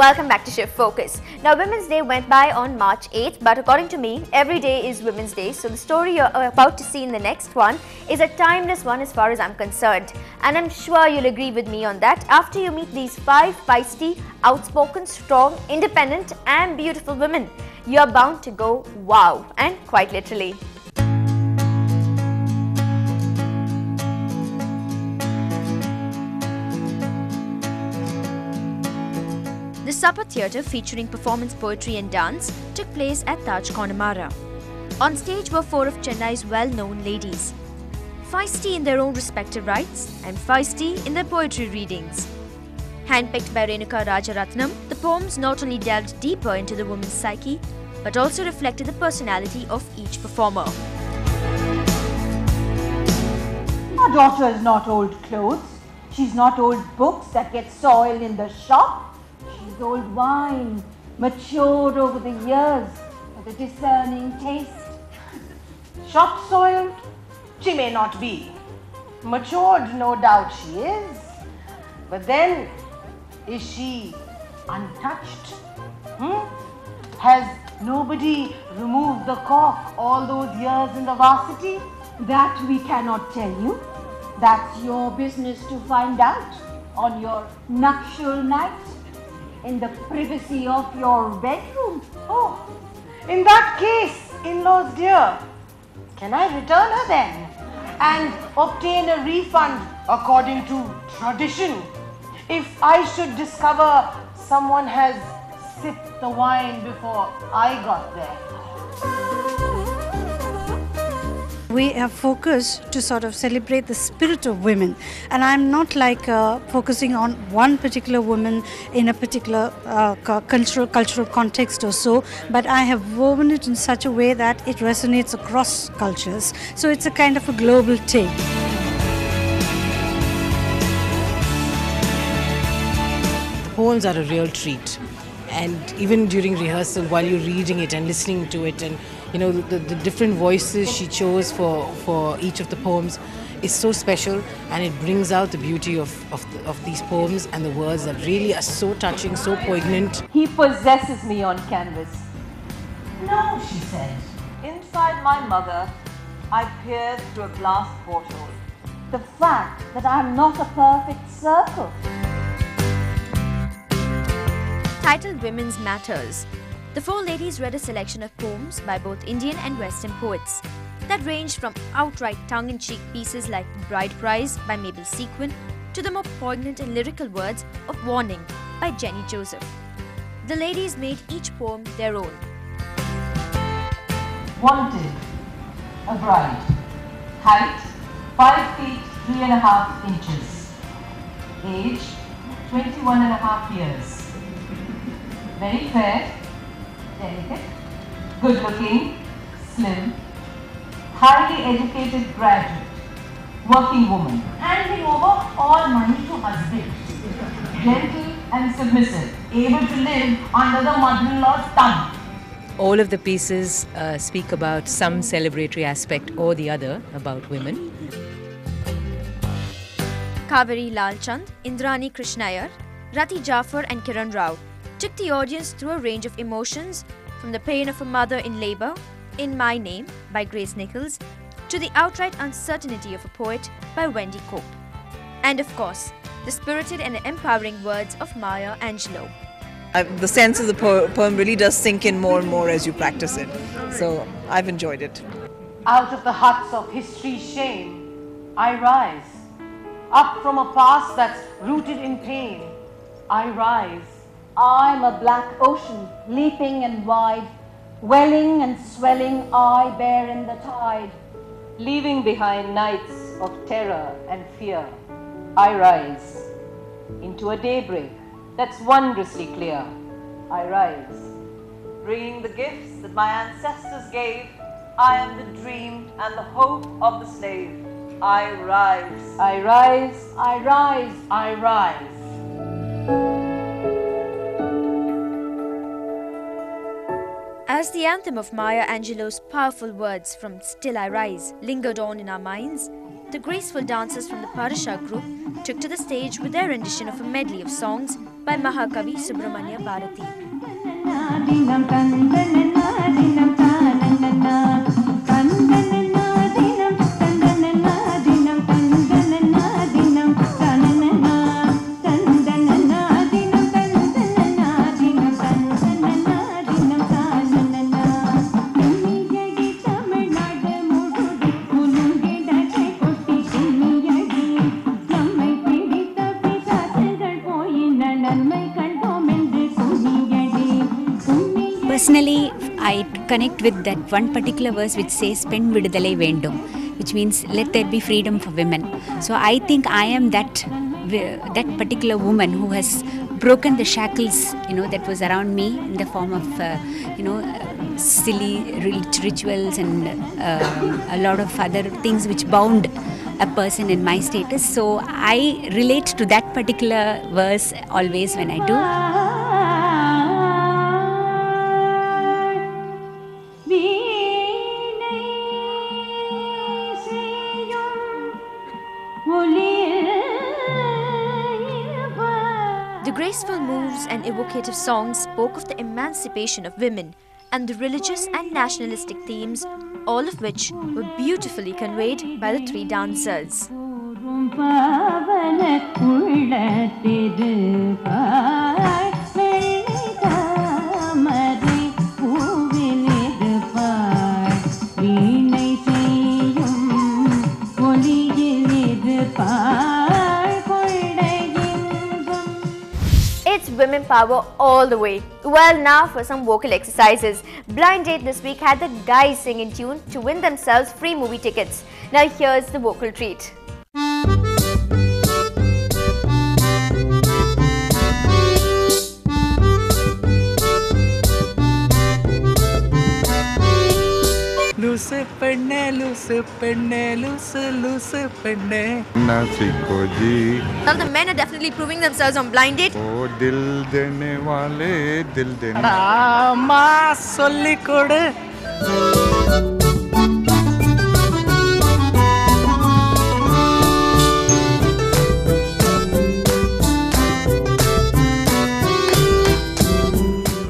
welcome back to Shift Focus. Now, Women's Day went by on March 8th, but according to me, every day is Women's Day. So the story you're about to see in the next one is a timeless one as far as I'm concerned. And I'm sure you'll agree with me on that after you meet these 5 feisty, outspoken, strong, independent and beautiful women. You're bound to go wow, and quite literally. The Supper Theatre, featuring performance poetry and dance, took place at Taj Connemara. On stage were 4 of Chennai's well-known ladies. Feisty in their own respective rights and feisty in their poetry readings. Handpicked by Renuka Rajaratnam, the poems not only delved deeper into the woman's psyche, but also reflected the personality of each performer. Our daughter is not old clothes. She's not old books that get soiled in the shop. She's old wine, matured over the years with a discerning taste. Shop soiled? She may not be. Matured, no doubt she is. But then, is she untouched? Has nobody removed the cork all those years in the varsity? That we cannot tell you. That's your business to find out on your nuptial night in the privacy of your bedroom. Oh, in that case, in-laws dear, can I return her then and obtain a refund according to tradition if I should discover someone has sipped the wine before I got there? We have focused to sort of celebrate the spirit of women, and I'm not like focusing on one particular woman in a particular cultural context or so, but I have woven it in such a way that it resonates across cultures. So it's a kind of a global take. The poems are a real treat, and even during rehearsal, while you're reading it and listening to it, and you know, the different voices she chose for each of the poems is so special, and it brings out the beauty of these poems and the words that really are so touching, so poignant. He possesses me on canvas. No, she said. Inside my mother, I peered through a glass portal. The fact that I'm not a perfect circle. Titled Women's Matters, the 4 ladies read a selection of poems by both Indian and Western poets that ranged from outright tongue-in-cheek pieces like The Bride Prize by Mabel Sequin to the more poignant and lyrical words of Warning by Jenny Joseph. The ladies made each poem their own. Wanted, a bride. Height, 5 feet 3.5 inches. Age, 21.5 years. Very fair, delicate, good looking, slim, highly educated graduate, working woman, handing over all money to husband, gentle and submissive, able to live under the mother-in-law's thumb. All of the pieces speak about some celebratory aspect or the other about women. Kaveri Lalchand, Indrani Krishnayar, Rati Jafar and Kiran Rao took the audience through a range of emotions, from the pain of a mother in labour, In My Name by Grace Nichols, to the outright uncertainty of a poet by Wendy Cope. And of course, the spirited and empowering words of Maya Angelou. The sense of the poem really does sink in more and more as you practice it. So I've enjoyed it. Out of the huts of history's shame, I rise. Up from a past that's rooted in pain, I rise. I'm a black ocean, leaping and wide, welling and swelling, I bear in the tide. Leaving behind nights of terror and fear, I rise. Into a daybreak that's wondrously clear, I rise. Bringing the gifts that my ancestors gave, I am the dream and the hope of the slave. I rise. I rise, I rise, I rise. As the anthem of Maya Angelou's powerful words from Still I Rise lingered on in our minds, the graceful dancers from the Parasha group took to the stage with their rendition of a medley of songs by Mahakavi Subramanya Bharati. Personally, I connect with that one particular verse which says "Pen vidudalai vendum," which means let there be freedom for women. So I think I am that particular woman who has broken the shackles, that was around me in the form of silly rituals and a lot of other things which bound a person in my status. So I relate to that particular verse always when I do. The graceful moves and evocative songs spoke of the emancipation of women and the religious and nationalistic themes, all of which were beautifully conveyed by the three dancers. It's women power all the way. Well, now for some vocal exercises. Blind Date this week had the guys sing in tune to win themselves free movie tickets. Now here's the vocal treat. लूसे पढ़ने लूसे पढ़ने ना सीखो जी। Well, the men are definitely proving themselves on Blind Date. ओ दिल देने वाले दिल देने Rama solely कोडे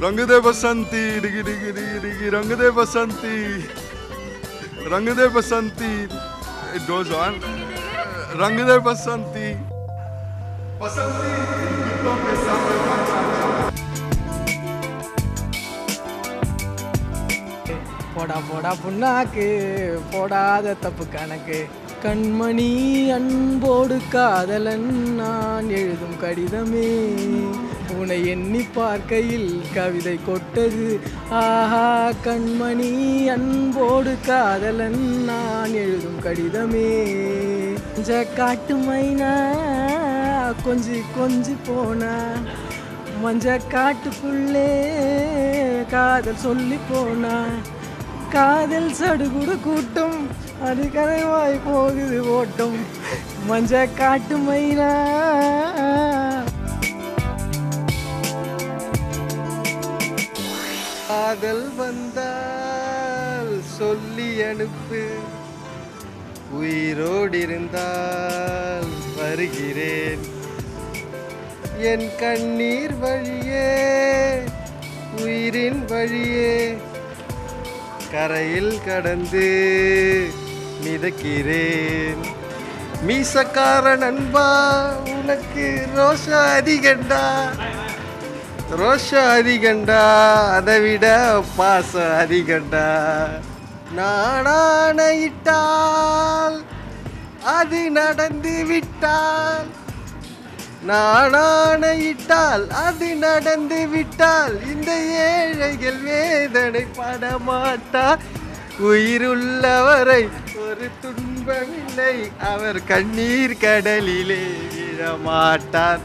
रंग दे बसंती डिगी डिगी डिगी डिगी रंग दे बसंती it goes on रंग दे बसंती बसंती गीतों के साथ போடா போடா புண்ணாக்கு போடாத தப்பு கணக்கு கண்மணி அன்போடு காதலன் நான் எழுதும் கடிதமே உன்னை எண்ணி பார்க்கையில் கவிதை கொட்டது ஆஹா கண்மணி அன்போடு காதலன் நான் எழுதும் கடிதமே காட்டு மைனா கொஞ்சி கொஞ்சி போனா மஞ்ச காட்டுக்குள்ளே காதல் சொல்லி போனா காதல் சடுகுடு கூட்டம் அது கரைவாய் போகுது ஓட்டம் மஞ்ச காட்டு மைனா காதல் வந்தால் சொல்லி அனுப்பு உயிரோடு இருந்தால் வருகிறேன் என் கண்ணீர் வழியே உயிரின் வழியே கரையில் கடந்து மிதக்கிறேன் மீசக்கார நண்பா உனக்கு ரோஷம் அதிகண்டா அதை விட பாசம் அதிகண்டா நானானையிட்டால் அது நடந்து விட்டால் நானானையிட்டால் அது நடந்து விட்டால் இந்த ஏழைகள் வேதனை படமாட்டார் உயிருள்ளவரை ஒரு துன்பமில்லை அவர் கண்ணீர் கடலிலே விழமாட்டார்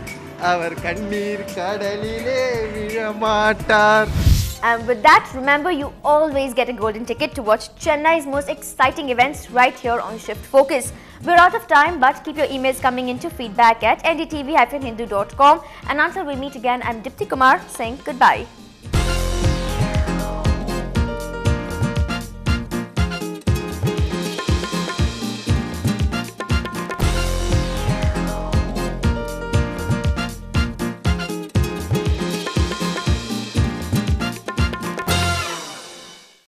அவர் கண்ணீர் கடலிலே விழமாட்டார். And with that, remember you always get a golden ticket to watch Chennai's most exciting events right here on Shift Focus. We're out of time, but keep your emails coming into feedback at ndtv-hindu.com. And until we meet again, I'm Dipti Kumar saying goodbye.